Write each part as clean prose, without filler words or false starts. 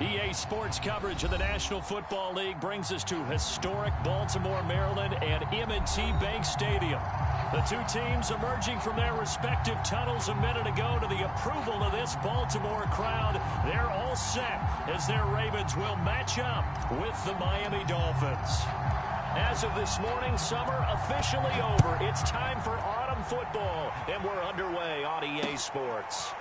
EA Sports coverage of the National Football League brings us to historic Baltimore, Maryland and M&T Bank Stadium. The two teams emerging from their respective tunnels a minute ago to the approval of this Baltimore crowd. They're all set as their Ravens will match up with the Miami Dolphins. As of this morning, summer officially over. It's time for autumn football, and we're underway on EA Sports.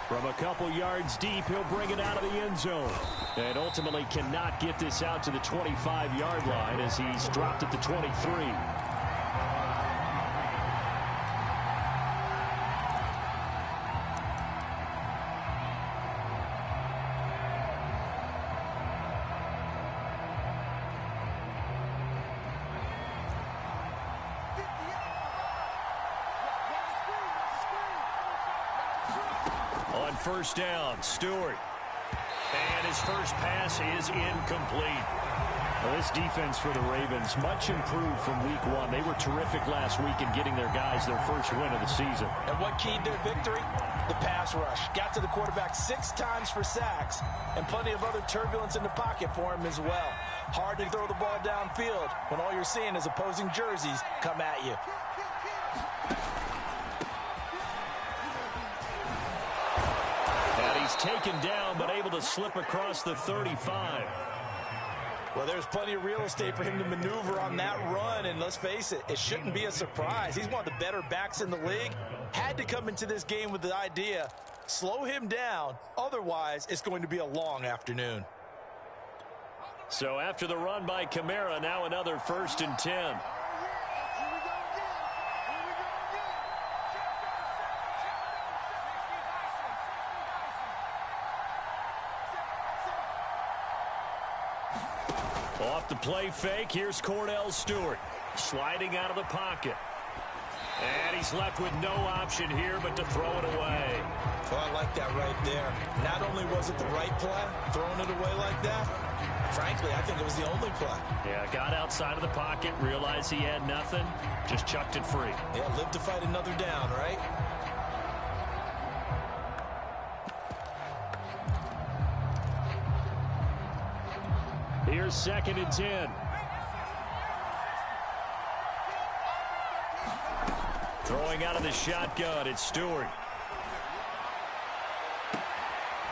From a couple yards deep, he'll bring it out of the end zone. And ultimately cannot get this out to the 25-yard line as he's dropped at the 23. On first down, Stewart. And his first pass is incomplete. Well, this defense for the Ravens, much improved from week one. They were terrific last week in getting their guys their first win of the season. And what keyed their victory? The pass rush. Got to the quarterback 6 times for sacks, and plenty of other turbulence in the pocket for him as well. Hard to throw the ball downfield when all you're seeing is opposing jerseys come at you. He's taken down, but able to slip across the 35. Well, there's plenty of real estate for him to maneuver on that run, and let's face it, it shouldn't be a surprise. He's one of the better backs in the league. Had to come into this game with the idea, slow him down, otherwise it's going to be a long afternoon. So after the run by Kamara, now another 1st and 10. Off the play fake, here's Cordell Stewart sliding out of the pocket. And he's left with no option here but to throw it away. Well, I like that right there. Not only was it the right play, throwing it away like that, frankly, I think it was the only play. Yeah, got outside of the pocket, realized he had nothing, just chucked it free. Yeah, live to fight another down, right? Here's 2nd and 10. Throwing out of the shotgun, it's Stewart.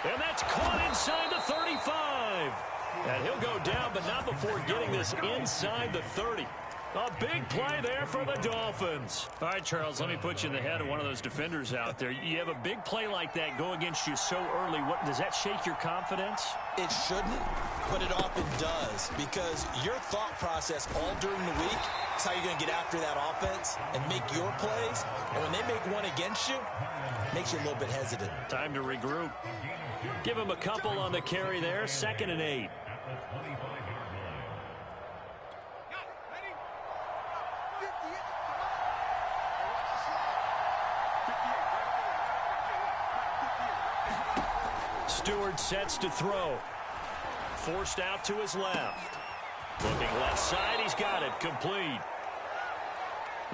And that's caught inside the 35. And he'll go down, but not before getting this inside the 30. A big play there for the Dolphins. All right, Charles, let me put you in the head of one of those defenders out there. You have a big play like that go against you so early. What does that shake your confidence? It shouldn't, but it often does, because your thought process all during the week is how you're going to get after that offense and make your plays. And when they make one against you, it makes you a little bit hesitant. Time to regroup. Give him a couple on the carry there. 2nd and 8. Stewart sets to throw. Forced out to his left. Looking left side, he's got it. Complete.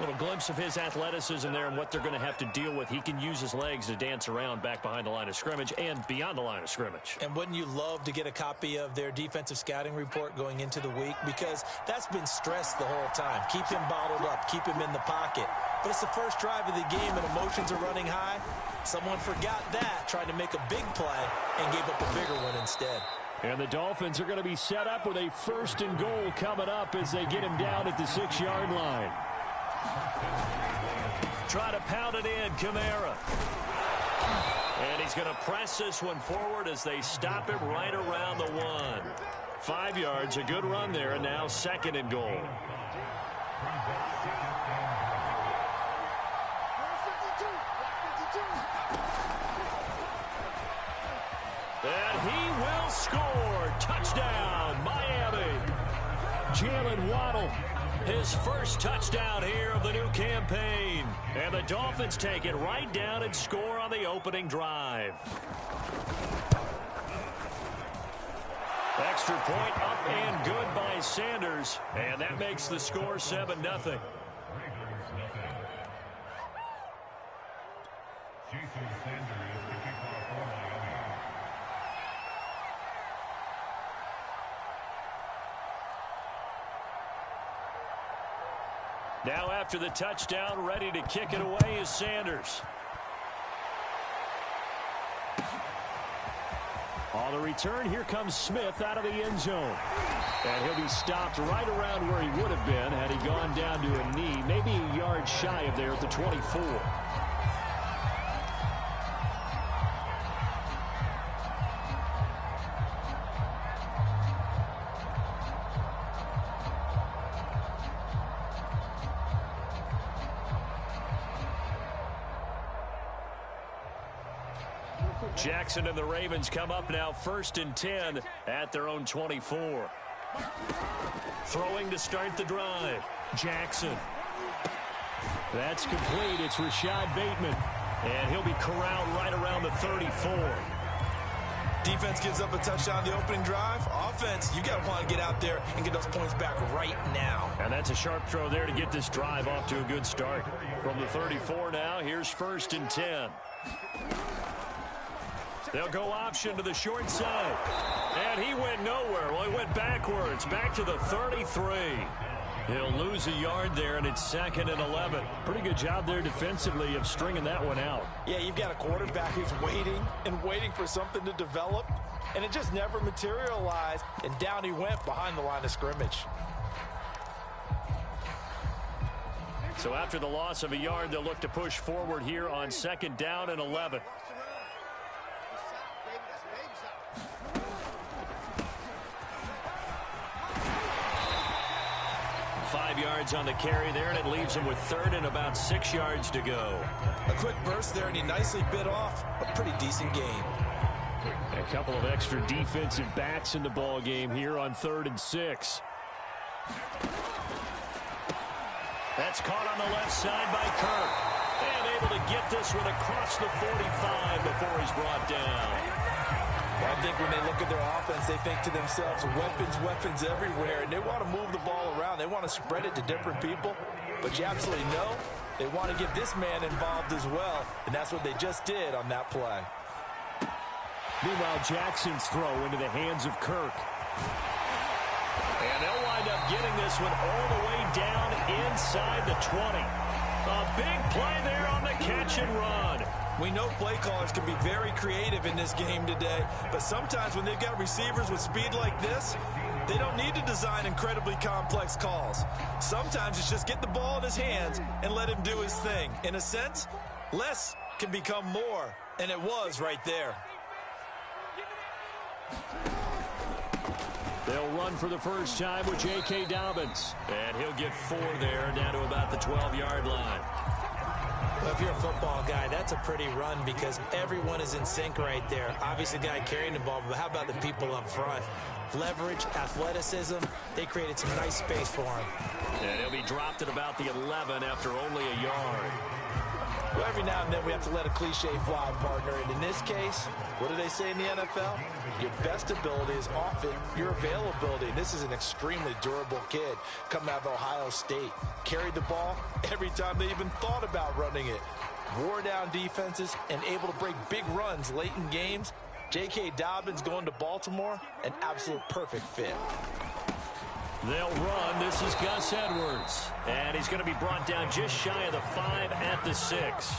Little glimpse of his athleticism there and what they're going to have to deal with. He can use his legs to dance around back behind the line of scrimmage and beyond the line of scrimmage. And wouldn't you love to get a copy of their defensive scouting report going into the week? Because that's been stressed the whole time. Keep him bottled up. Keep him in the pocket. But it's the first drive of the game and emotions are running high. Someone forgot that, trying to make a big play, and gave up a bigger one instead. And the Dolphins are going to be set up with a 1st and goal coming up as they get him down at the 6-yard line. Try to pound it in, Kamara. And he's going to press this one forward as they stop him right around the 1. 5 yards, a good run there, and now 2nd and goal. And he will score. Touchdown, Miami. Jalen Waddle, his first touchdown here of the new campaign. And the Dolphins take it right down and score on the opening drive. Extra point up and good by Sanders. And that makes the score 7-0. Now after the touchdown, ready to kick it away is Sanders. On the return, here comes Smith out of the end zone. And he'll be stopped right around where he would have been had he gone down to a knee, maybe a yard shy of there at the 24. Jackson and the Ravens come up now 1st and 10 at their own 24. Throwing to start the drive. Jackson. That's complete. It's Rashad Bateman. And he'll be corralled right around the 34. Defense gives up a touchdown the opening drive. Offense, you got to want to get out there and get those points back right now. And that's a sharp throw there to get this drive off to a good start. From the 34 now, here's 1st and 10. They'll go option to the short side. And he went nowhere. Well, he went backwards. Back to the 33. He'll lose a yard there, and it's 2nd and 11. Pretty good job there defensively of stringing that one out. Yeah, you've got a quarterback who's waiting and waiting for something to develop, and it just never materialized, and down he went behind the line of scrimmage. So after the loss of a yard, they'll look to push forward here on 2nd down and 11. 5 yards on the carry there, and it leaves him with 3rd and about 6 yards to go. A quick burst there, and he nicely bit off a pretty decent gain. A couple of extra defensive backs in the ball game here on 3rd and 6. That's caught on the left side by Kirk. And able to get this one across the 45 before he's brought down. Well, I think when they look at their offense, they think to themselves, weapons everywhere, and they want to move the ball around. They want to spread it to different people. But you absolutely know they want to get this man involved as well, and that's what they just did on that play. Meanwhile, Jackson's throw into the hands of Kirk. And they'll wind up getting this one all the way down inside the 20. A big play there on the catch and run. We know play callers can be very creative in this game today, but sometimes when they've got receivers with speed like this, they don't need to design incredibly complex calls. Sometimes it's just get the ball in his hands and let him do his thing. In a sense, less can become more, and it was right there. They'll run for the first time with J.K. Dobbins. And he'll get 4 there, down to about the 12-yard line. Well, if you're a football guy, that's a pretty run because everyone is in sync right there. Obviously, the guy carrying the ball, but how about the people up front? Leverage, athleticism, they created some nice space for him. And he'll be dropped at about the 11 after only a yard. Well, every now and then we have to let a cliche fly, partner. And in this case, what do they say in the NFL? Your best ability is often your availability. And this is an extremely durable kid coming out of Ohio State. Carried the ball every time they even thought about running it. Wore down defenses and able to break big runs late in games. J.K. Dobbins going to Baltimore, an absolute perfect fit. They'll run. This is Gus Edwards. And he's going to be brought down just shy of the 5 at the 6.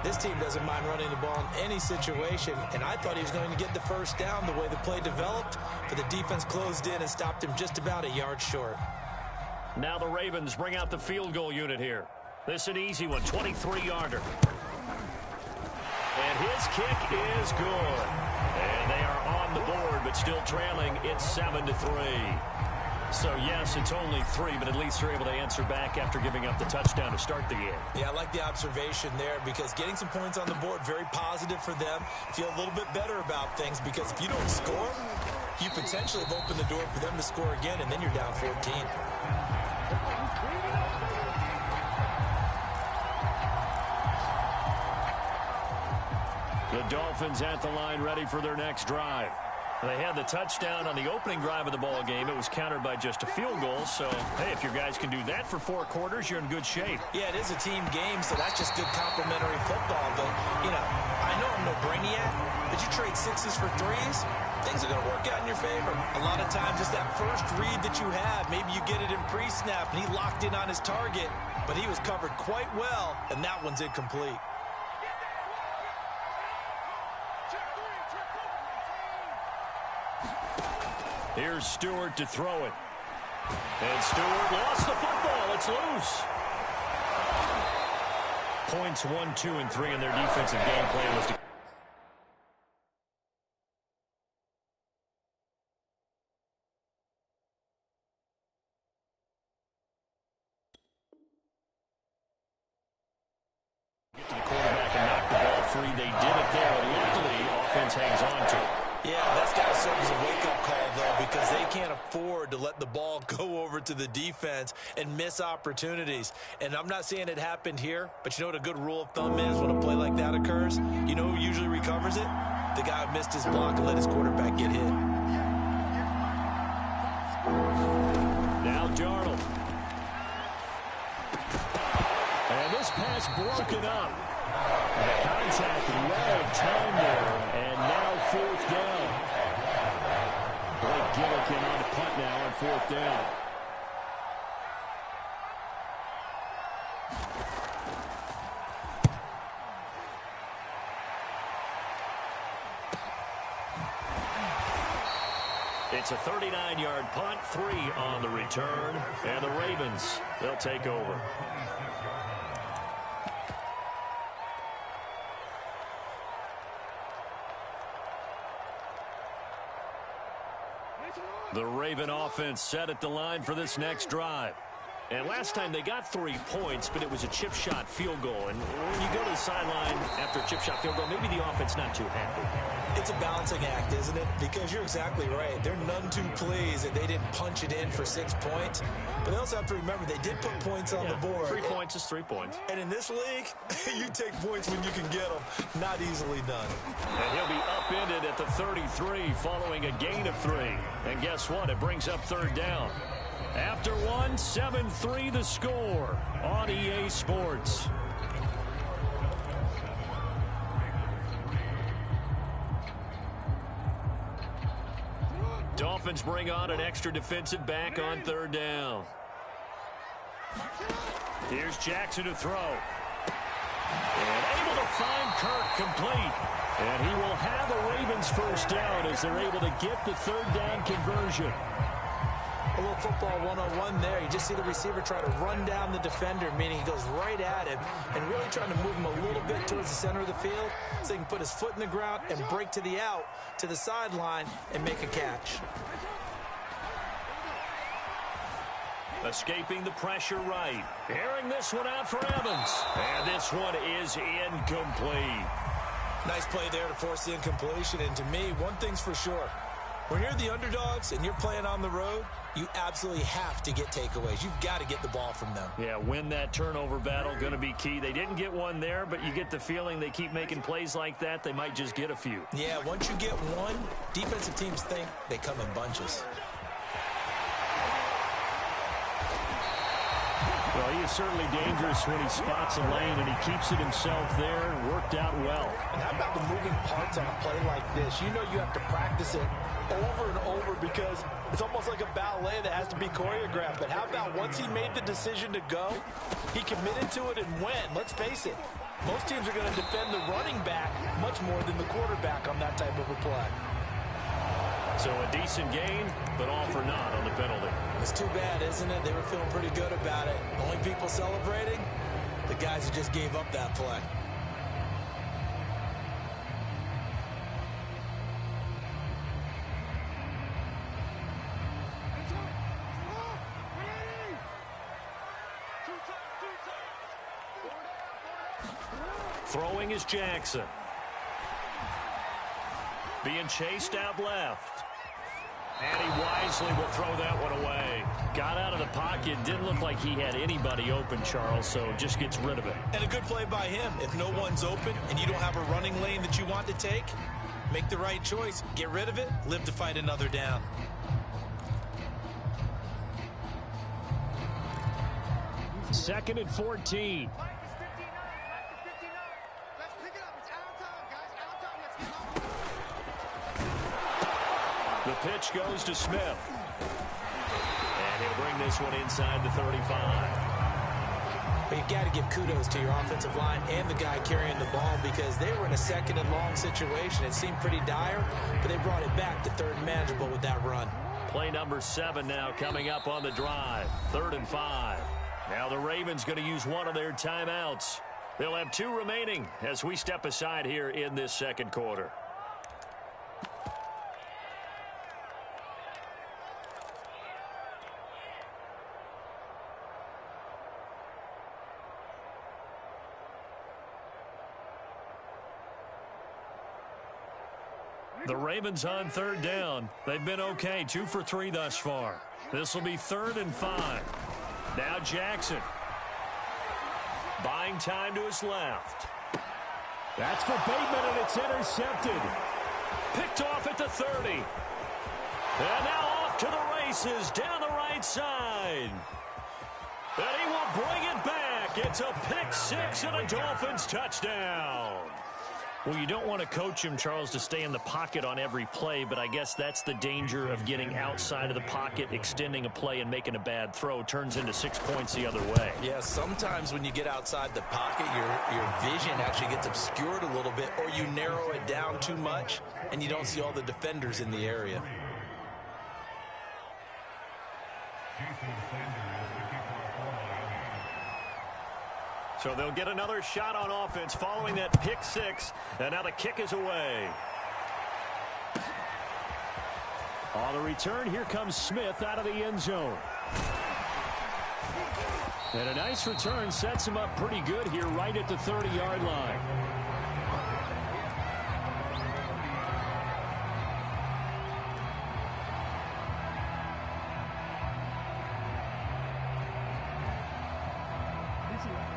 This team doesn't mind running the ball in any situation, and I thought he was going to get the first down the way the play developed, but the defense closed in and stopped him just about a yard short. Now the Ravens bring out the field goal unit here. This is an easy one, 23-yarder. And his kick is good. And they are on the board, but still trailing. It's 7-3. So, yes, it's only 3, but at least they're able to answer back after giving up the touchdown to start the game. Yeah, I like the observation there because getting some points on the board, very positive for them. Feel a little bit better about things because if you don't score, you potentially have opened the door for them to score again, and then you're down 14. The Dolphins at the line ready for their next drive. They had the touchdown on the opening drive of the ball game. It was countered by just a field goal. So, hey, if your guys can do that for 4 quarters, you're in good shape. Yeah, it is a team game, so that's just good complementary football. But, you know, I know I'm no brainiac, but you trade 6s for 3s, things are going to work out in your favor. A lot of times it's that first read that you have. Maybe you get it in pre-snap, and he locked in on his target, but he was covered quite well, and that one's incomplete. Here's Stewart to throw it. And Stewart lost the football. It's loose. Points 1, 2, and 3 in their defensive game plan was to get to the quarterback and knock the ball free. They did it there, and luckily, offense hangs on to it. Yeah, that's got to serve as a wake-up call, though, because they can't afford to let the ball go over to the defense and miss opportunities. And I'm not saying it happened here, but you know what a good rule of thumb is when a play like that occurs? You know who usually recovers it? The guy who missed his block and let his quarterback get hit. Now Darnold. And this pass broken up. The contact well timed there, and now 4th down. Blake Gillikin on the punt now on 4th down. It's a 39-yard punt, 3 on the return, and the Ravens, they'll take over. The Raven offense set at the line for this next drive. And last time they got 3 points, but it was a chip shot field goal. And when you go to the sideline after a chip shot field goal, maybe the offense not too happy. It's a balancing act, isn't it? Because you're exactly right. They're none too pleased that they didn't punch it in for 6 points. But they also have to remember they did put points on the board. 3 points is 3 points. And in this league, you take points when you can get them. Not easily done. And he'll be upended at the 33 following a gain of 3. And guess what? It brings up 3rd down. After 1, 7-3 the score on EA Sports. Dolphins bring on an extra defensive back on 3rd down. Here's Jackson to throw. And able to find Kirk complete. And he will have a Ravens first down as they're able to get the 3rd down conversion. A little football 101 there. You just see the receiver try to run down the defender, meaning he goes right at him and really trying to move him a little bit towards the center of the field so he can put his foot in the ground and break to the out, to the sideline, and make a catch. Escaping the pressure right. Airing this one out for Evans. And this one is incomplete. Nice play there to force the incompletion. And to me, one thing's for sure. When you're the underdogs and you're playing on the road, you absolutely have to get takeaways. You've got to get the ball from them. Yeah, win that turnover battle, going to be key. They didn't get one there, but you get the feeling they keep making plays like that, they might just get a few. Yeah, once you get one, defensive teams think they come in bunches. Well, he is certainly dangerous when he spots a lane, and he keeps it himself there and worked out well. And how about the moving parts on a play like this? You know you have to practice it over and over because it's almost like a ballet that has to be choreographed. But how about once he made the decision to go, he committed to it and went. Let's face it, most teams are going to defend the running back much more than the quarterback on that type of a play. So a decent gain, but all for naught on the penalty. It's too bad, isn't it? They were feeling pretty good about it. Only people celebrating, the guys who just gave up that play. Throwing is Jackson. Being chased out left. And he wisely will throw that one away. Got out of the pocket. Didn't look like he had anybody open, Charles, so just gets rid of it. And a good play by him. If no one's open and you don't have a running lane that you want to take, make the right choice. Get rid of it. Live to fight another down. Second and 14. The pitch goes to Smith. And he'll bring this one inside the 35. But you've got to give kudos to your offensive line and the guy carrying the ball because they were in a second and long situation. It seemed pretty dire, but they brought it back to third and manageable with that run. Play number 7 now coming up on the drive. 3rd and 5. Now the Ravens going to use one of their timeouts. They'll have 2 remaining as we step aside here in this second quarter. The Ravens on 3rd down. They've been okay, 2 for 3 thus far. This will be 3rd and 5. Now Jackson. Buying time to his left. That's for Bateman, and it's intercepted. Picked off at the 30. And now off to the races down the right side. And he will bring it back. It's a pick 6 and a Dolphins touchdown. Well, you don't want to coach him, Charles, to stay in the pocket on every play, but I guess that's the danger of getting outside of the pocket, extending a play, and making a bad throw. Turns into 6 points the other way. Yeah, sometimes when you get outside the pocket, your vision actually gets obscured a little bit, or you narrow it down too much, and you don't see all the defenders in the area. So they'll get another shot on offense following that pick 6, and now the kick is away. On the return, here comes Smith out of the end zone. And a nice return sets him up pretty good here right at the 30-yard line.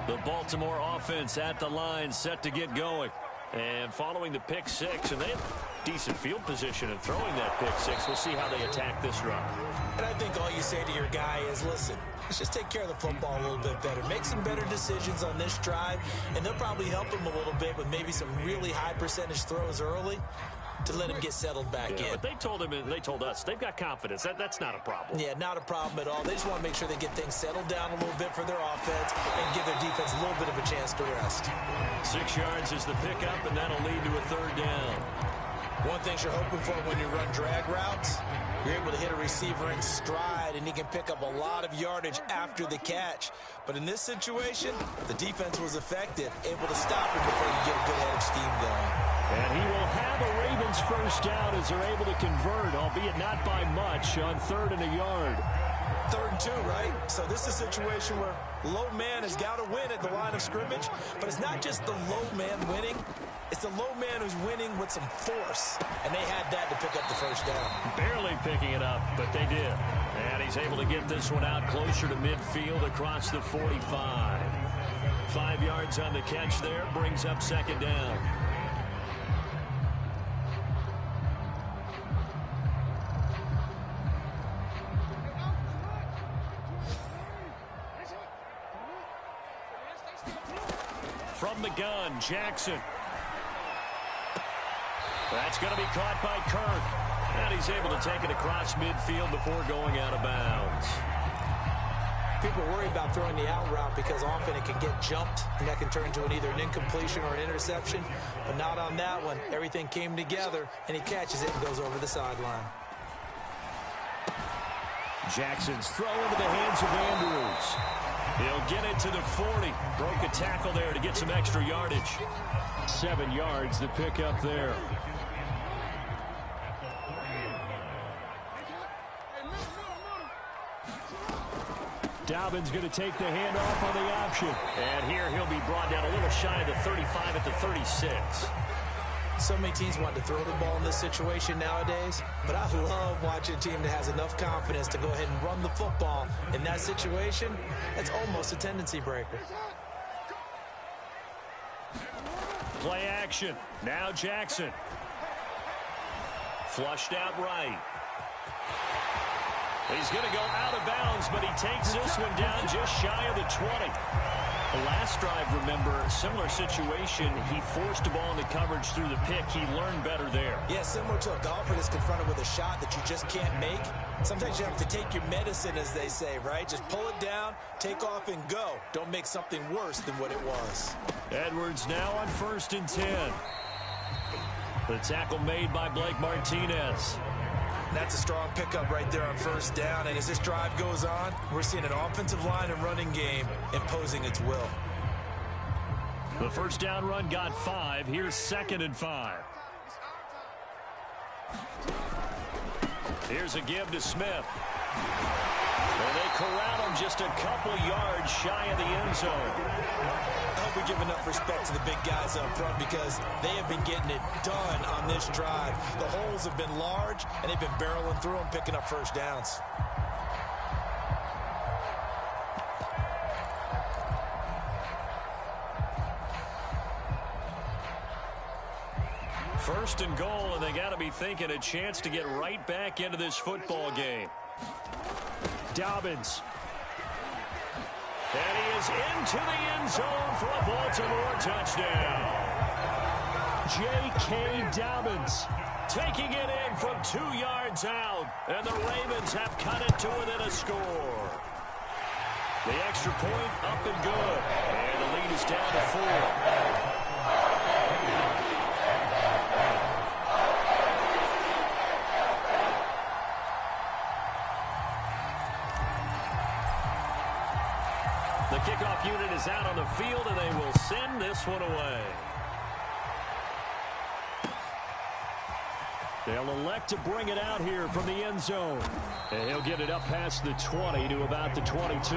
The Baltimore offense at the line, set to get going. And following the pick 6, and they have decent field position and throwing that pick 6. We'll see how they attack this run. And I think all you say to your guy is, listen, let's just take care of the football a little bit better. Make some better decisions on this drive, and they'll probably help him a little bit with maybe some really high percentage throws early to let him get settled back in. But they told him, and they told us, they've got confidence. That's not a problem. Yeah, not a problem at all. They just want to make sure they get things settled down a little bit for their offense and give their defense a little bit of a chance to rest. 6 yards is the pickup, and that'll lead to a 3rd down. One thing you're hoping for when you run drag routes, you're able to hit a receiver in stride, and he can pick up a lot of yardage after the catch. But in this situation, the defense was effective, able to stop him before you get a good head of steam going. And he will have a Ravens first down as they're able to convert, albeit not by much, on 3rd and a yard. 3rd and 2, right? So this is a situation where Low man has got to win at the line of scrimmage, but it's not just the low man winning. It's the low man who's winning with some force, and they had that to pick up the first down. Barely picking it up, but they did. And he's able to get this one out closer to midfield across the 45. 5 yards on the catch there, brings up second down. From the gun, Jackson. That's going to be caught by Kirk. And he's able to take it across midfield before going out of bounds. People worry about throwing the out route because often it can get jumped, and that can turn into either an incompletion or an interception. But not on that one. Everything came together, and he catches it and goes over the sideline. Jackson's throw into the hands of Andrews. He'll get it to the 40. Broke a tackle there to get some extra yardage. 7 yards to pick up there. Dobbins going to take the handoff on the option. And here he'll be brought down a little shy of the 35 at the 36. So many teams want to throw the ball in this situation nowadays, but I love watching a team that has enough confidence to go ahead and run the football. In that situation, that's almost a tendency breaker. Play action. Now Jackson. Flushed out right. He's going to go out of bounds, but he takes this one down just shy of the 20. The last drive, remember, similar situation. He forced the ball into coverage through the pick. He learned better there. Yeah, similar to a golfer that's confronted with a shot that you just can't make. Sometimes you have to take your medicine, as they say, right? Just pull it down, take off, and go. Don't make something worse than what it was. Edwards now on 1st and 10. The tackle made by Blake Martinez. That's a strong pickup right there on 1st down. And as this drive goes on, we're seeing an offensive line and running game imposing its will. The 1st down run got 5. Here's 2nd and 5. Here's a give to Smith. And they corral him just a couple yards shy of the end zone. I hope we give enough respect to the big guys up front because they have been getting it done on this drive. The holes have been large, and they've been barreling through them, picking up 1st downs. First and goal, and they got to be thinking a chance to get right back into this football game. Dobbins. And he is into the end zone for a Baltimore touchdown. J.K. Dobbins taking it in from 2 yards out, and the Ravens have cut it to within a score. The extra point up and good, and the lead is down to 4. The kickoff unit is out on the field, and they will send this one away. They'll elect to bring it out here from the end zone. And he'll get it up past the 20 to about the 22.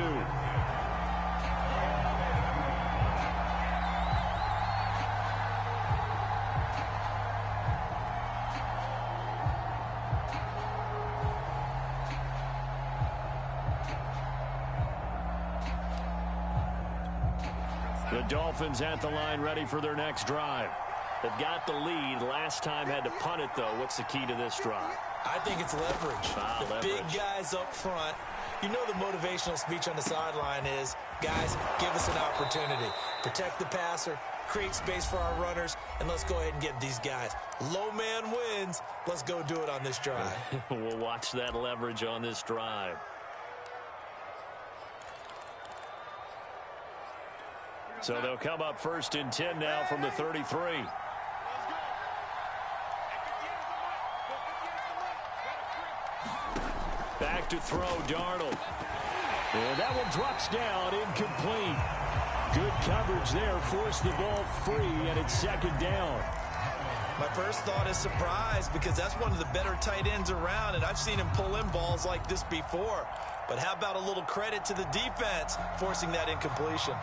The Dolphins at the line ready for their next drive. They've got the lead. Last time had to punt it, though. What's the key to this drive? I think it's leverage. The big guys up front. You know the motivational speech on the sideline is, guys, give us an opportunity. Protect the passer, create space for our runners, and let's go ahead and get these guys. Low man wins. Let's go do it on this drive. We'll watch that leverage on this drive. So they'll come up 1st and 10 now from the 33. Back to throw, Darnold. And that one drops down, incomplete. Good coverage there, forced the ball free, and it's 2nd down. My first thought is surprise because that's one of the better tight ends around, and I've seen him pull in balls like this before. But how about a little credit to the defense forcing that incompletion?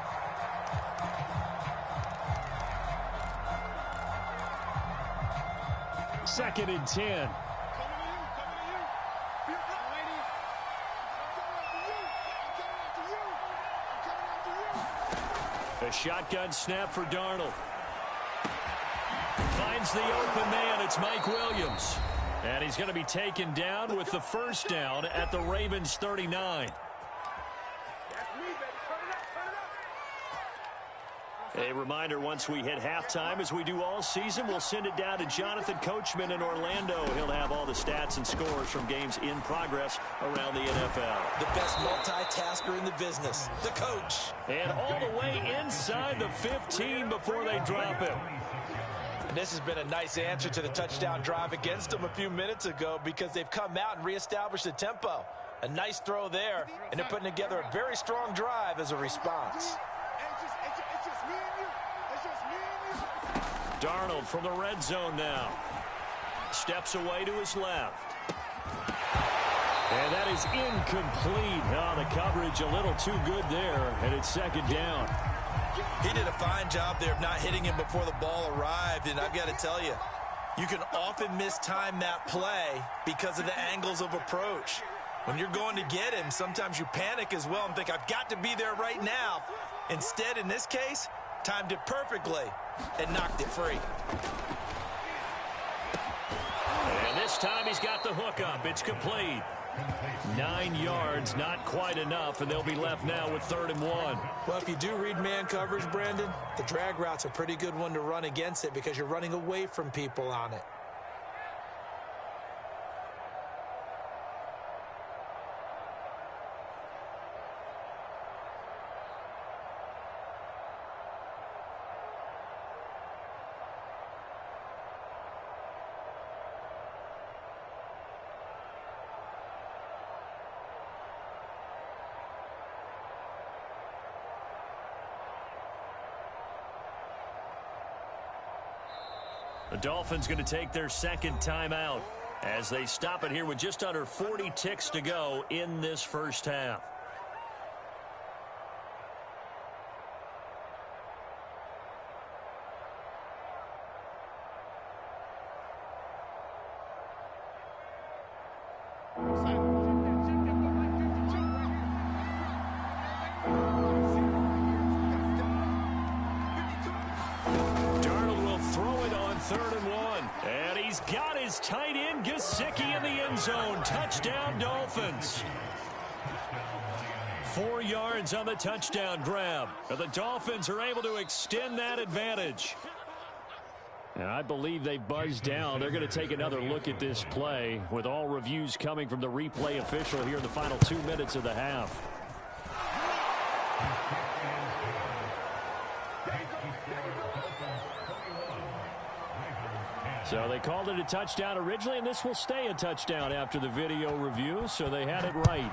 Second and 10. A shotgun snap for Darnold. Finds the open man. It's Mike Williams. And he's going to be taken down with the first down at the Ravens 39. A reminder, once we hit halftime, as we do all season, we'll send it down to Jonathan Coachman in Orlando. He'll have all the stats and scores from games in progress around the NFL. The best multitasker in the business, the coach. And all the way inside the 15 before they drop him. And this has been a nice answer to the touchdown drive against them a few minutes ago because they've come out and reestablished the tempo. A nice throw there, and they're putting together a very strong drive as a response. Darnold from the red zone now. Steps away to his left. And that is incomplete. Oh, the coverage a little too good there, and it's second down. He did a fine job there of not hitting him before the ball arrived, and I've got to tell you, you can often mistime that play because of the angles of approach. When you're going to get him, sometimes you panic as well and think, I've got to be there right now. Instead, in this case, timed it perfectly and knocked it free. And this time he's got the hook up. It's complete. 9 yards, not quite enough, and they'll be left now with 3rd and 1. Well, if you do read man coverage, Brandon, the drag route's a pretty good one to run against it because you're running away from people on it. The Dolphins going to take their second timeout as they stop it here with just under 40 ticks to go in this first half. Tight end Gesicki in the end zone. Touchdown, Dolphins. 4 yards on the touchdown grab. The Dolphins are able to extend that advantage. And I believe they buzzed down. They're going to take another look at this play with all reviews coming from the replay official here in the final 2 minutes of the half. So they called it a touchdown originally, and this will stay a touchdown after the video review, so they had it right.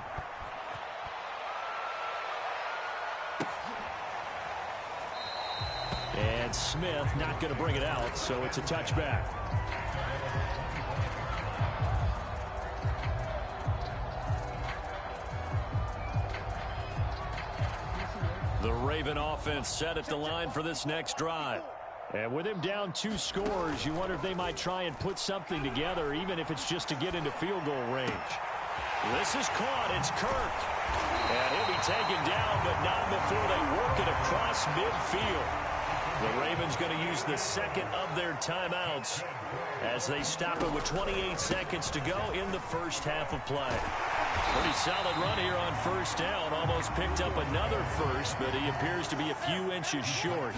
And Smith not going to bring it out, so it's a touchback. The Raven offense set at the line for this next drive. And with him down 2 scores, you wonder if they might try and put something together, even if it's just to get into field goal range. This is caught. It's Kirk. And he'll be taken down, but not before they work it across midfield. The Ravens going to use the second of their timeouts as they stop it with 28 seconds to go in the first half of play. Pretty solid run here on first down. Almost picked up another first, but he appears to be a few inches short.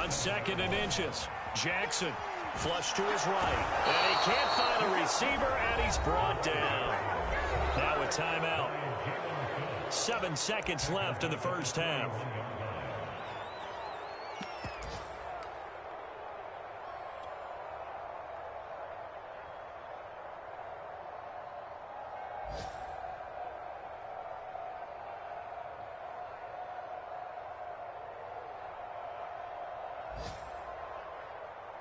On 2nd and inches, Jackson flush to his right. And he can't find a receiver, and he's brought down. Now a timeout. 7 seconds left in the first half.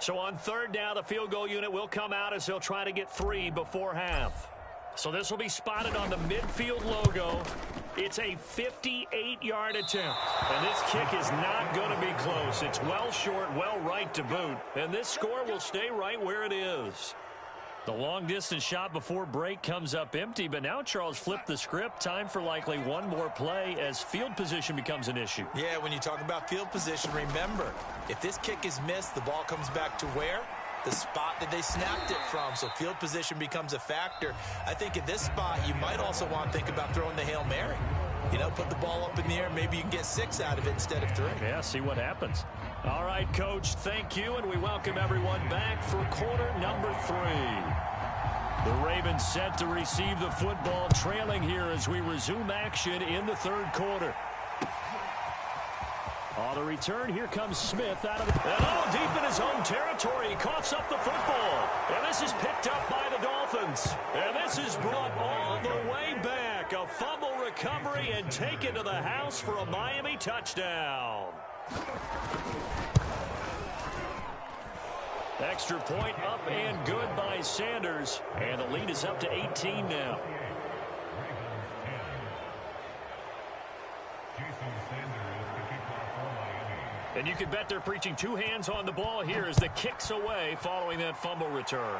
So on third down, the field goal unit will come out as they'll try to get 3 before half. So this will be spotted on the midfield logo. It's a 58-yard attempt. And this kick is not going to be close. It's well short, well right to boot. And this score will stay right where it is. The long-distance shot before break comes up empty, but now Charles flipped the script. Time for likely one more play as field position becomes an issue. Yeah, when you talk about field position, remember, if this kick is missed, the ball comes back to where? The spot that they snapped it from, so field position becomes a factor. I think at this spot, you might also want to think about throwing the Hail Mary. You know, put the ball up in the air. Maybe you can get 6 out of it instead of 3. Yeah, see what happens. All right, Coach, thank you, and we welcome everyone back for quarter number 3. The Ravens set to receive the football, trailing here as we resume action in the third quarter. On the return, here comes Smith out of the... deep in his own territory. He coughs up the football. And this is picked up by the Dolphins. And this is brought all the way back. A fumble recovery and taken to the house for a Miami touchdown. Extra point up and good by Sanders. And the lead is up to 18 now. And you can bet they're preaching 2 hands on the ball here as the kick's away following that fumble return.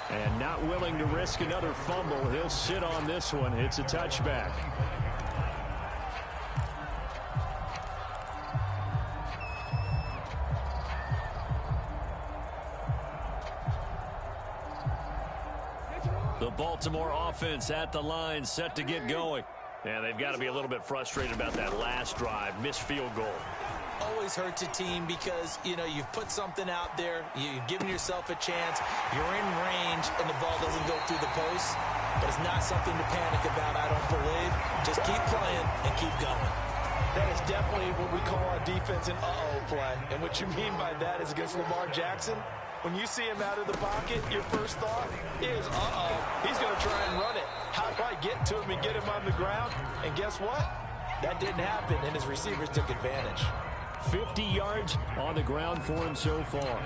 And not willing to risk another fumble, he'll sit on this one. It's a touchback. The Baltimore offense at the line, set to get going. And they've got to be a little bit frustrated about that last drive, missed field goal. Always hurts a team because, you know, you've put something out there, you've given yourself a chance, you're in range, and the ball doesn't go through the post. But it's not something to panic about, I don't believe. Just keep playing and keep going. That is definitely what we call our defense an uh-oh play. And what you mean by that is against Lamar Jackson, when you see him out of the pocket, your first thought is, uh-oh, he's going to try and run it. How do I get to him and get him on the ground? And guess what? That didn't happen, and his receivers took advantage. 50 yards on the ground for him so far.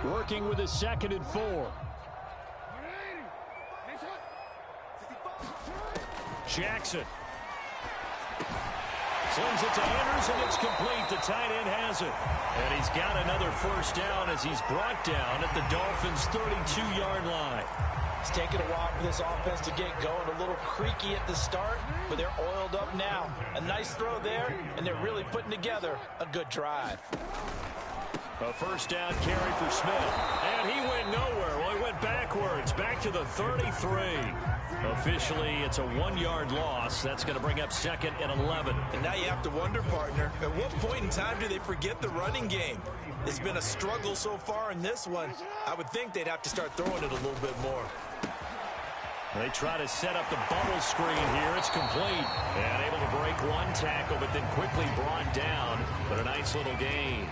Working with a 2nd and 4. Jackson. Sends it to Andrews, and it's complete. The tight end has it. And he's got another first down as he's brought down at the Dolphins' 32-yard line. It's taken a while for this offense to get going. A little creaky at the start, but they're oiled up now. A nice throw there, and they're really putting together a good drive. A first down carry for Smith. And he went nowhere. Well, he went backwards, back to the 33. Officially, it's a 1-yard loss. That's going to bring up 2nd and 11. And now you have to wonder, partner, at what point in time do they forget the running game? It's been a struggle so far in this one. I would think they'd have to start throwing it a little bit more. They try to set up the bubble screen here. It's complete. And able to break one tackle, but then quickly brought down. But a nice little gain.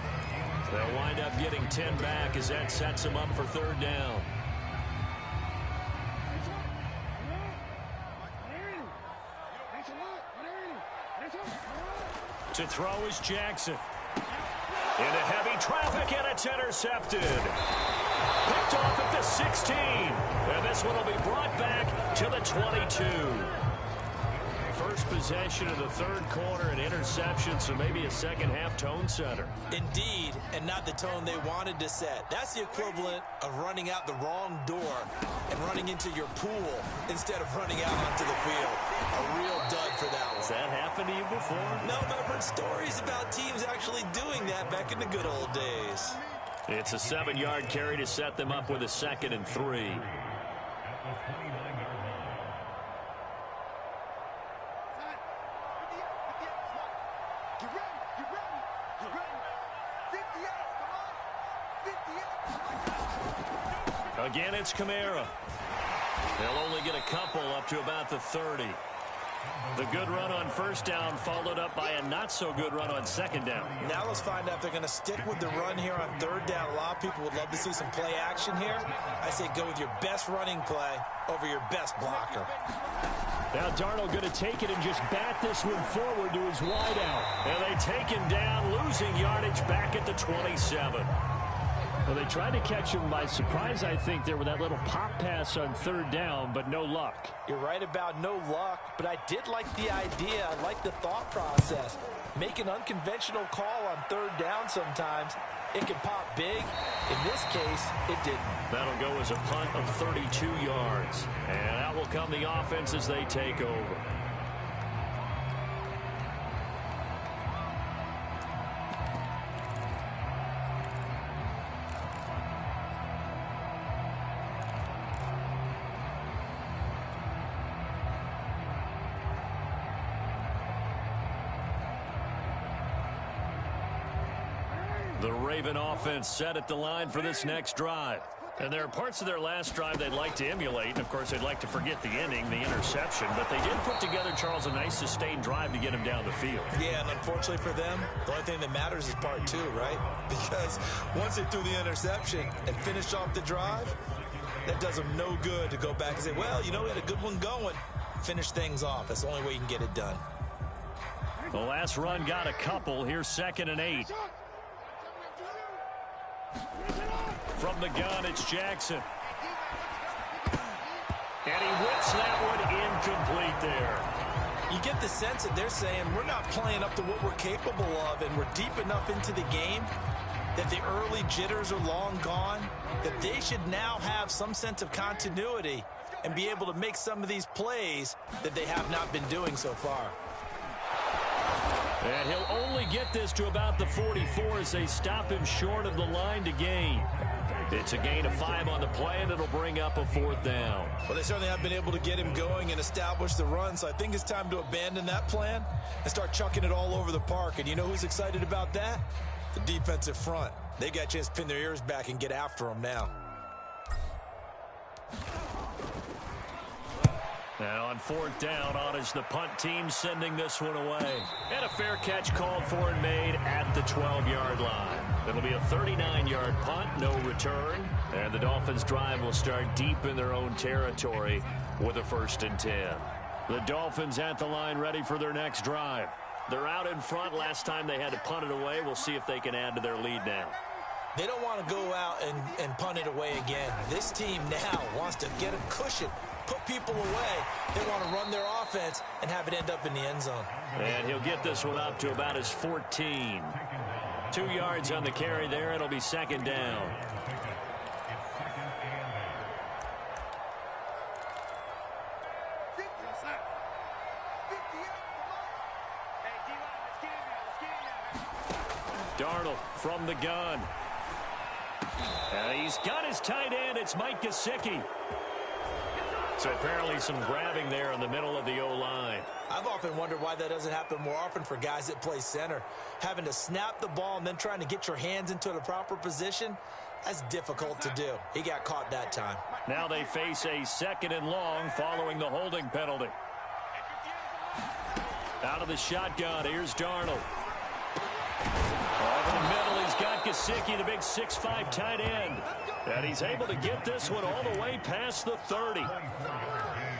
They'll wind up getting 10 back as that sets them up for 3rd down. To throw is Jackson. Into heavy traffic, and it's intercepted. Picked off at the 16. And this one will be brought back to the 22. First possession of the third quarter, an interception, so maybe a second-half tone setter. Indeed, and not the tone they wanted to set. That's the equivalent of running out the wrong door and running into your pool instead of running out onto the field. A real dud for that one. Has that happened to you before? No, but I've heard stories about teams actually doing that back in the good old days. It's a 7-yard carry to set them up with a 2nd and 3. Again, it's Kamara. They'll only get a couple up to about the 30. The good run on first down followed up by a not-so-good run on second down. Now let's find out if they're going to stick with the run here on third down. A lot of people would love to see some play action here. I say go with your best running play over your best blocker. Now Darnold going to take it and just bat this one forward to his wideout. And they take him down, losing yardage back at the 27. Well, they tried to catch him by surprise, I think, there with that little pop pass on third down, but no luck. You're right about no luck, but I did like the idea. I like the thought process. Make an unconventional call on third down sometimes. It can pop big. In this case, it didn't. That'll go as a punt of 32 yards. And out will come the offense as they take over. The Raven offense set at the line for this next drive. And there are parts of their last drive they'd like to emulate. And, of course, they'd like to forget the inning, the interception. But they did put together, Charles, a nice sustained drive to get him down the field. Yeah, and unfortunately for them, the only thing that matters is part two, right? Because once they threw the interception and finished off the drive, that does them no good to go back and say, well, you know, we had a good one going. Finish things off. That's the only way you can get it done. The last run got a couple. Here's 2nd and 8. From the gun, it's Jackson. And he whips that one incomplete there. You get the sense that they're saying we're not playing up to what we're capable of, and we're deep enough into the game that the early jitters are long gone, that they should now have some sense of continuity and be able to make some of these plays that they have not been doing so far. And he'll only get this to about the 44 as they stop him short of the line to gain. It's a gain of 5 on the play, and it'll bring up a 4th down. Well, they certainly have been able to get him going and establish the run, so I think it's time to abandon that plan and start chucking it all over the park. And you know who's excited about that? The defensive front. They got a chance to pin their ears back and get after him now. Now on 4th down, on is the punt team sending this one away. And a fair catch called for and made at the 12-yard line. It'll be a 39-yard punt, no return. And the Dolphins' drive will start deep in their own territory with a 1st and 10. The Dolphins at the line ready for their next drive. They're out in front. Last time they had to punt it away. We'll see if they can add to their lead now. They don't want to go out and punt it away again. This team now wants to get a cushion, put people away. They want to run their offense and have it end up in the end zone. And he'll get this one up to about his 14. 2 yards on the carry there. It'll be 2nd down. Darnold from the gun. He's got his tight end. It's Mike Gesicki. So apparently some grabbing there in the middle of the O-line. I've often wondered why that doesn't happen more often for guys that play center. Having to snap the ball and then trying to get your hands into the proper position, that's difficult to do. He got caught that time. Now they face a 2nd and long following the holding penalty. Out of the shotgun, here's Darnold. Over the middle, he's got Gesicki, the big 6'5" tight end. And he's able to get this one all the way past the 30.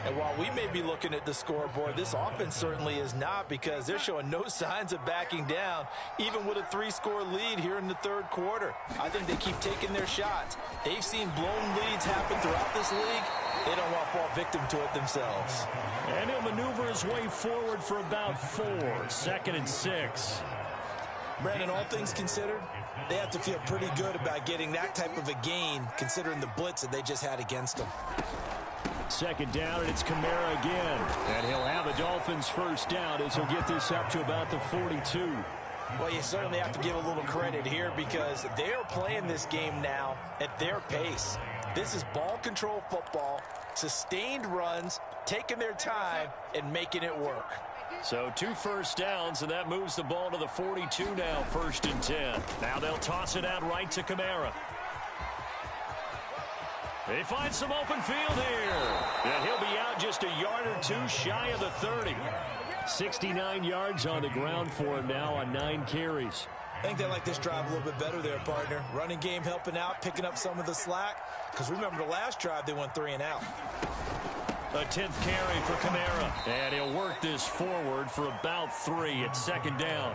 And while we may be looking at the scoreboard, this offense certainly is not, because they're showing no signs of backing down, even with a 3-score lead here in the 3rd quarter. I think they keep taking their shots. They've seen blown leads happen throughout this league. They don't want to fall victim to it themselves. And he'll maneuver his way forward for about 4. 2nd and 6. Brandon, all things considered, they have to feel pretty good about getting that type of a gain, considering the blitz that they just had against them. 2nd down, and it's Kamara again. And he'll have a Dolphins 1st down as he'll get this up to about the 42. Well, you certainly have to give a little credit here, because they are playing this game now at their pace. This is ball control football, sustained runs, taking their time, and making it work. So 2 first downs, and that moves the ball to the 42 now, 1st and 10. Now they'll toss it out right to Kamara. They find some open field here. And he'll be out just a yard or 22 shy of the 30. 69 yards on the ground for him now on 9 carries. I think they like this drive a little bit better there, partner. Running game helping out, picking up some of the slack. Because remember the last drive, they went 3 and out. A 10th carry for Kamara. And he'll work this forward for about 3 at 2nd down.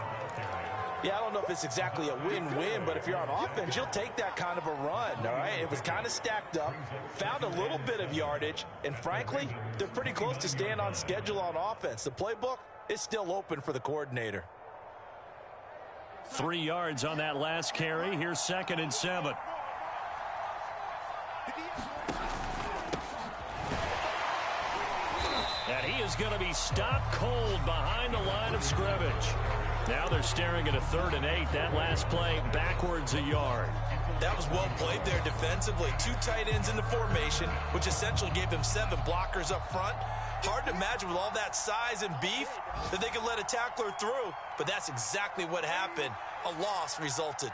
Yeah, I don't know if it's exactly a win-win, but if you're on offense, you'll take that kind of a run, all right? It was kind of stacked up, found a little bit of yardage, and frankly, they're pretty close to staying on schedule on offense. The playbook is still open for the coordinator. 3 yards on that last carry. Here's 2nd and 7. And he is going to be stopped cold behind the line of scrimmage. Now they're staring at a 3rd and 8. That last play backwards a yard. That was well played there defensively. 2 tight ends in the formation, which essentially gave them 7 blockers up front. Hard to imagine with all that size and beef that they could let a tackler through. But that's exactly what happened. A loss resulted.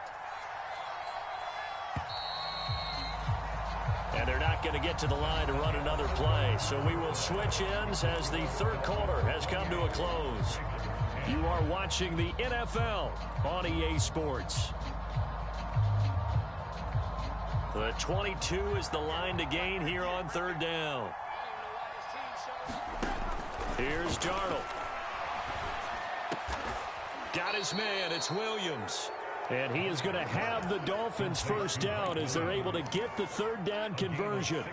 And they're not going to get to the line to run another play. So we will switch ends as the 3rd quarter has come to a close. You are watching the NFL on EA Sports. The 22 is the line to gain here on 3rd down. Here's Darnold. Got his man. It's Williams. And he is going to have the Dolphins 1st down as they're able to get the 3rd down conversion.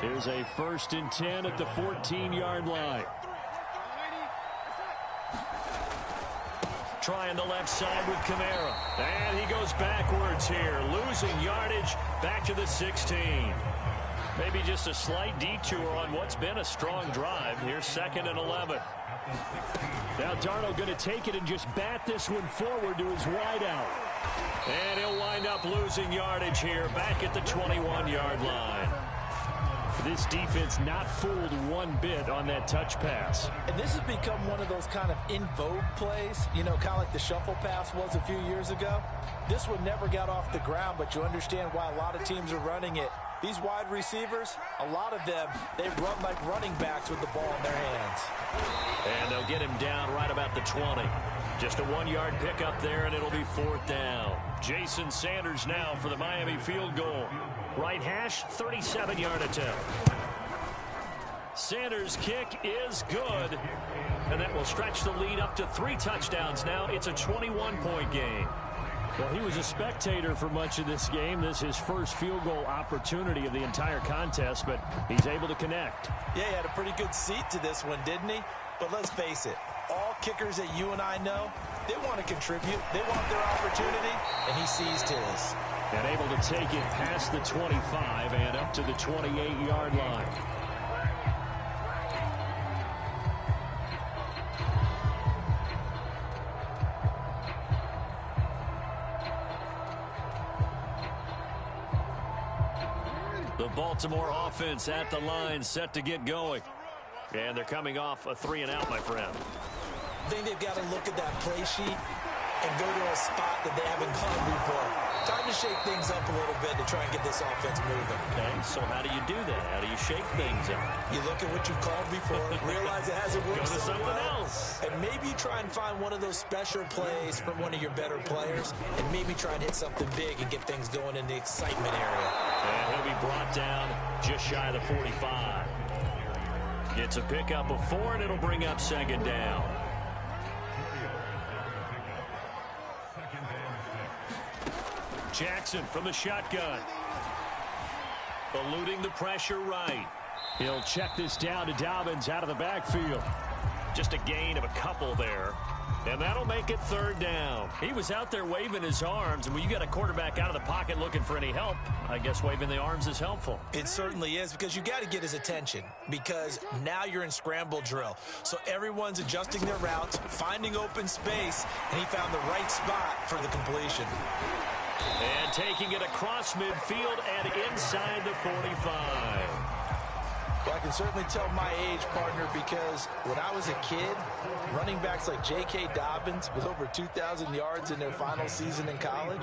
Here's a 1st and 10 at the 14-yard line. Trying the left side with Kamara. And he goes backwards here, losing yardage back to the 16. Maybe just a slight detour on what's been a strong drive. Here's 2nd and 11. Now Darnold going to take it and just bat this one forward to his wideout. And he'll wind up losing yardage here back at the 21-yard line. This defense not fooled one bit on that touch pass. And this has become one of those kind of in vogue plays, you know, kind of like the shuffle pass was a few years ago. This one never got off the ground, but you understand why a lot of teams are running it. These wide receivers, a lot of them, they run like running backs with the ball in their hands. And they'll get him down right about the 20. Just a 1-yard pickup there, and it'll be 4th down. Jason Sanders now for the Miami field goal. Right hash, 37-yard attempt. Sanders' kick is good. And that will stretch the lead up to 3 touchdowns now. It's a 21-point game. Well, he was a spectator for much of this game. This is his first field goal opportunity of the entire contest, but he's able to connect. Yeah, he had a pretty good seat to this one, didn't he? But let's face it, all kickers that you and I know, they want to contribute. They want their opportunity, and he seized his. And able to take it past the 25 and up to the 28-yard line. The Baltimore offense at the line, set to get going. And they're coming off a 3-and-out, my friend. I think they've got to look at that play sheet and go to a spot that they haven't gone before. Time to shake things up a little bit to try and get this offense moving. Okay, so how do you do that? How do you shake things up? You look at what you called before, realize it hasn't worked Go to so something well, else. and maybe try and find one of those special plays from one of your better players, and maybe try and hit something big and get things going in the excitement area. And he'll be brought down just shy of the 45. It's a pickup of 4, and it'll bring up 2nd down. Jackson from the shotgun. Eluding the pressure right. He'll check this down to Dobbins out of the backfield. Just a gain of a couple there. And that'll make it 3rd down. He was out there waving his arms, and when you got a quarterback out of the pocket looking for any help, I guess waving the arms is helpful. It certainly is, because you got to get his attention, because now you're in scramble drill. So everyone's adjusting their routes, finding open space, and he found the right spot for the completion. And taking it across midfield and inside the 45. Well, I can certainly tell my age, partner, because when I was a kid, running backs like J.K. Dobbins with over 2,000 yards in their final season in college,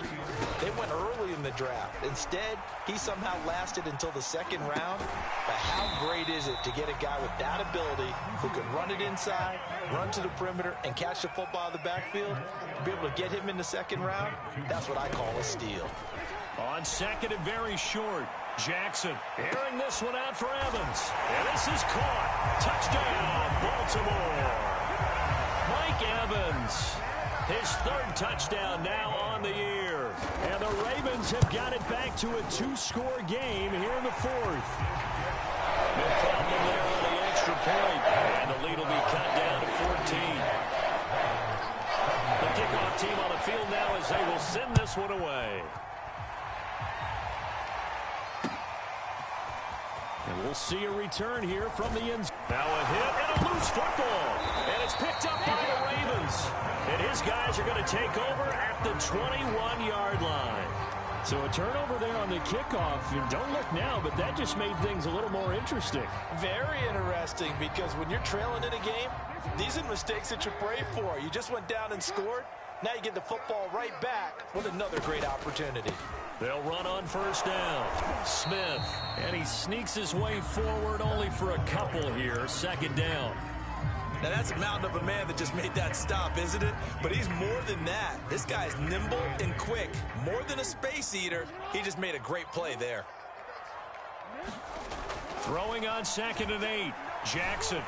they went early in the draft. Instead, he somehow lasted until the second round. But how great is it to get a guy with that ability who can run it inside, run to the perimeter, and catch the football in the backfield? To be able to get him in the second round, that's what I call a steal. On second and very short, Jackson airing this one out for Evans. And this is caught. Touchdown, Baltimore. Mike Evans, his third touchdown now on the year. And the Ravens have got it back to a 2-score game here in the fourth. No problem there on the extra point. And the lead will be cut down to 14. The kickoff team on the field now as they will send this one away. And we'll see a return here from the end zone. Now a hit and a loose football. And it's picked up by the Ravens. And his guys are going to take over at the 21-yard line. So a turnover there on the kickoff. And don't look now, but that just made things a little more interesting. Very interesting, because when you're trailing in a game, these are mistakes that you pray for. You just went down and scored. Now you get the football right back with another great opportunity. They'll run on first down. Smith, and he sneaks his way forward only for a couple here. Second down. Now that's a mountain of a man that just made that stop, isn't it? But he's more than that. This guy's nimble and quick. More than a space eater, he just made a great play there. Throwing on second and 8. Jackson.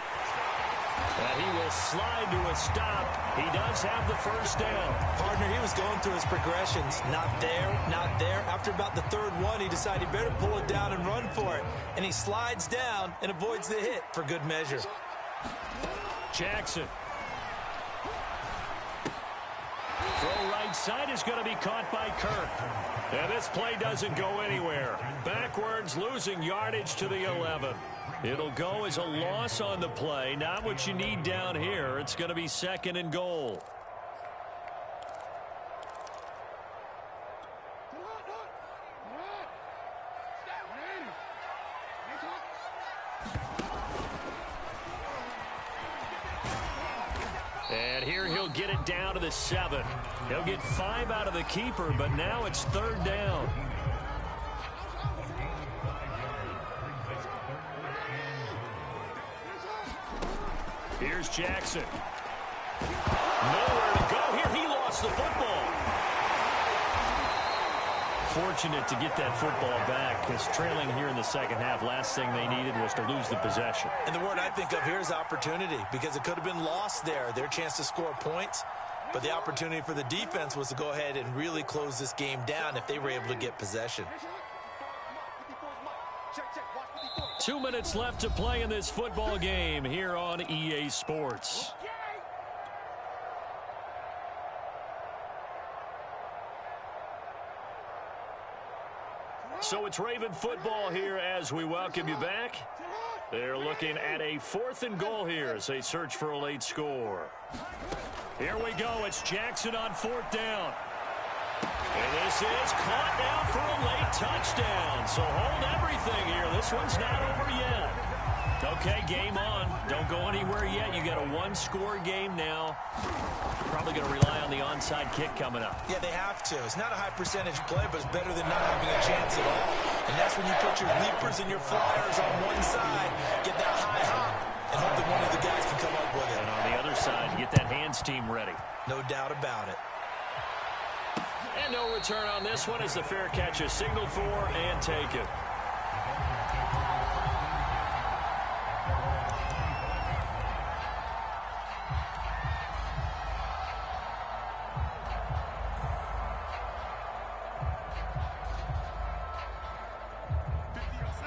And he will slide to a stop. He does have the first down. Partner, he was going through his progressions. Not there, not there. After about the third one, he decided he better pull it down and run for it. And he slides down and avoids the hit for good measure. Jackson. Throw right side is going to be caught by Kirk. And this play doesn't go anywhere. Backwards, losing yardage to the 11. It'll go as a loss on the play. Not what you need down here. It's going to be second and goal. And here he'll get it down to the 7. He'll get 5 out of the keeper, but now it's third down. Here's Jackson. Nowhere to go here. He lost the football. Fortunate to get that football back, because trailing here in the second half, last thing they needed was to lose the possession. And the word I think of here is opportunity, because it could have been lost there. Their chance to score points. But the opportunity for the defense was to go ahead and really close this game down if they were able to get possession. 2 minutes left to play in this football game here on EA Sports. So it's Raven football here as we welcome you back. They're looking at a 4th and goal here as they search for a late score. Here we go. It's Jackson on 4th down. And this is caught now for a late touchdown. So hold everything here. This one's not over yet. Okay, game on. Don't go anywhere yet. You got a 1-score game now. Probably going to rely on the onside kick coming up. Yeah, they have to. It's not a high percentage play, but it's better than not having a chance at all. And that's when you put your leapers and your flyers on one side, get that high hop, and hope that one of the guys can come up with it. And on the other side, get that hands team ready. No doubt about it. And no return on this one as the fair catch is signaled for and taken.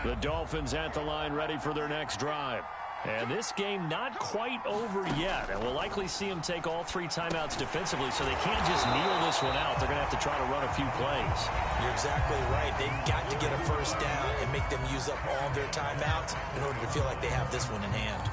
The Dolphins at the line ready for their next drive. And this game not quite over yet. And we'll likely see them take all 3 timeouts defensively, so they can't just kneel this one out. They're going to have to try to run a few plays. You're exactly right. They've got to get a first down and make them use up all their timeouts in order to feel like they have this one in hand.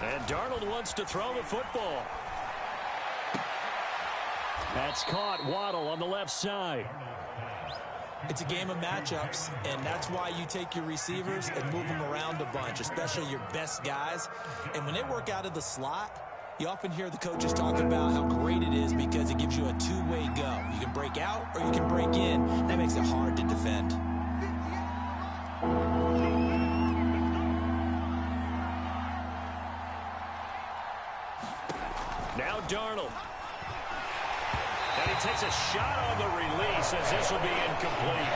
And Darnold wants to throw the football. That's caught. Waddle on the left side. It's a game of matchups, and that's why you take your receivers and move them around a bunch, especially your best guys. And when they work out of the slot, you often hear the coaches talk about how great it is because it gives you a two-way go. You can break out or you can break in. That makes it hard to defend. Now Darnold. And he takes a shot on the release as this will be incomplete.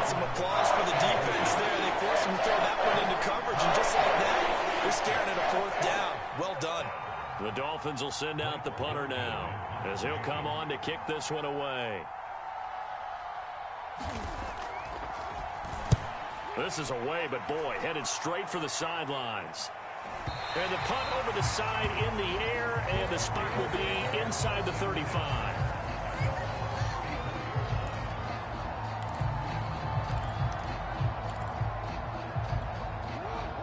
Some applause for the defense there. They forced him to throw that one into coverage, and just like that, they're staring at a fourth down. Well done. The Dolphins will send out the punter now as he'll come on to kick this one away. This is away, but boy, headed straight for the sidelines. And the punt over the side in the air, and the spot will be inside the 35.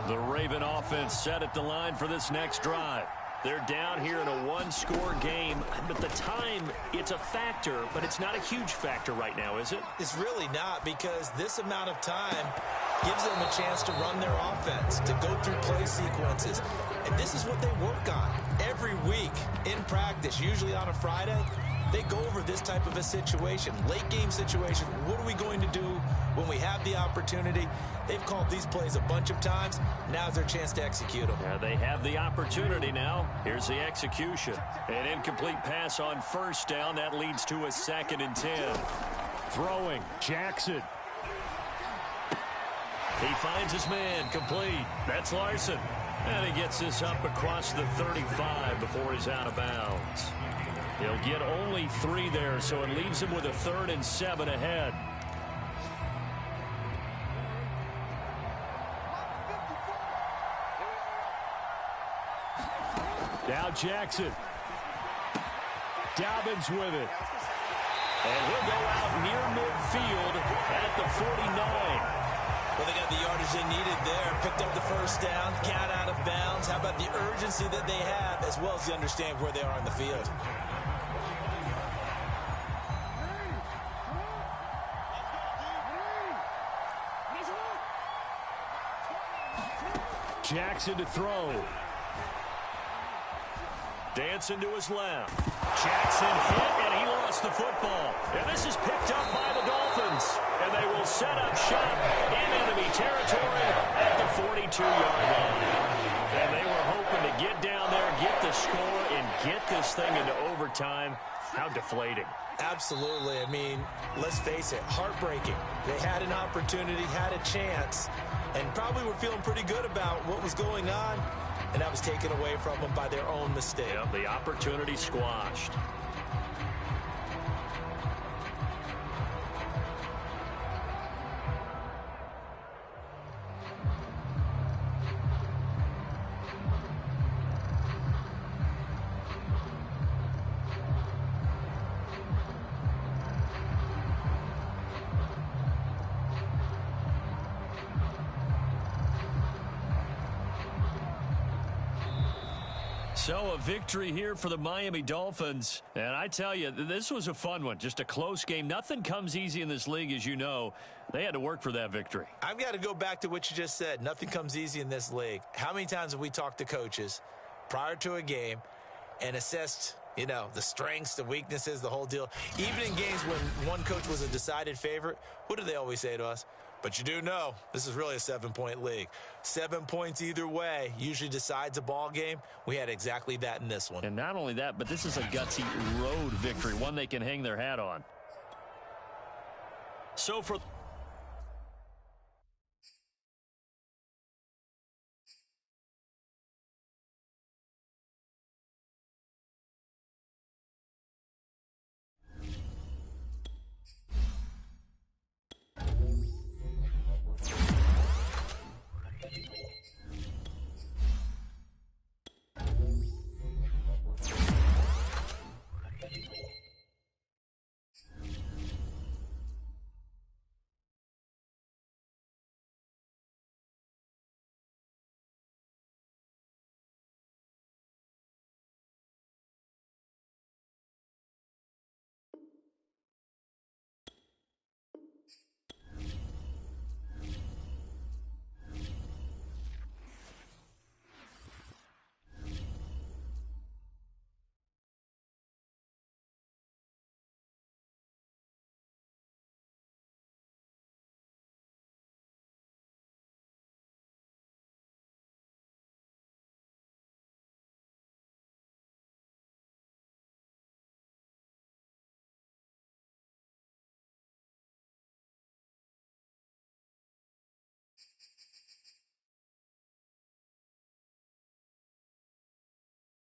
The Raven offense set at the line for this next drive. They're down here in a one-score game, but the time, it's a factor, but it's not a huge factor right now, is it? It's really not, because this amount of time gives them a chance to run their offense, to go through play sequences. And this is what they work on every week in practice, usually on a Friday. They go over this type of a situation, late game situation. What are we going to do when we have the opportunity? They've called these plays a bunch of times. Now's their chance to execute them. Yeah, they have the opportunity now. Here's the execution. An incomplete pass on first down. That leads to a 2nd and 10. Throwing, Jackson. He finds his man, complete. That's Larson. And he gets this up across the 35 before he's out of bounds. He'll get only 3 there, so it leaves him with a 3rd and 7 ahead. Now Jackson. Dobbins with it. And he'll go out near midfield at the 49. Well, they got the yardage they needed there. Picked up the first down, got out of bounds. How about the urgency that they have, as well as they understand where they are on the field? Jackson to throw. Dancing to his left. Jackson hit, and he lost the football. And this is picked up by the Dolphins. And they will set up shop in enemy territory at the 42-yard line. And they were hoping to get down there, get the score, and get this thing into overtime. How deflating. Absolutely. I mean, let's face it, heartbreaking. They had an opportunity, had a chance, and probably were feeling pretty good about what was going on. And that was taken away from them by their own mistake. Yep, the opportunity squashed. So a victory here for the Miami Dolphins. And I tell you, this was a fun one. Just a close game. Nothing comes easy in this league, as you know. They had to work for that victory. I've got to go back to what you just said. Nothing comes easy in this league. How many times have we talked to coaches prior to a game and assessed, you know, the strengths, the weaknesses, the whole deal? Even in games when one coach was a decided favorite, what do they always say to us? But you do know this is really a 7-point league. 7 points either way usually decides a ball game. We had exactly that in this one. And not only that, but this is a gutsy road victory, one they can hang their hat on. So for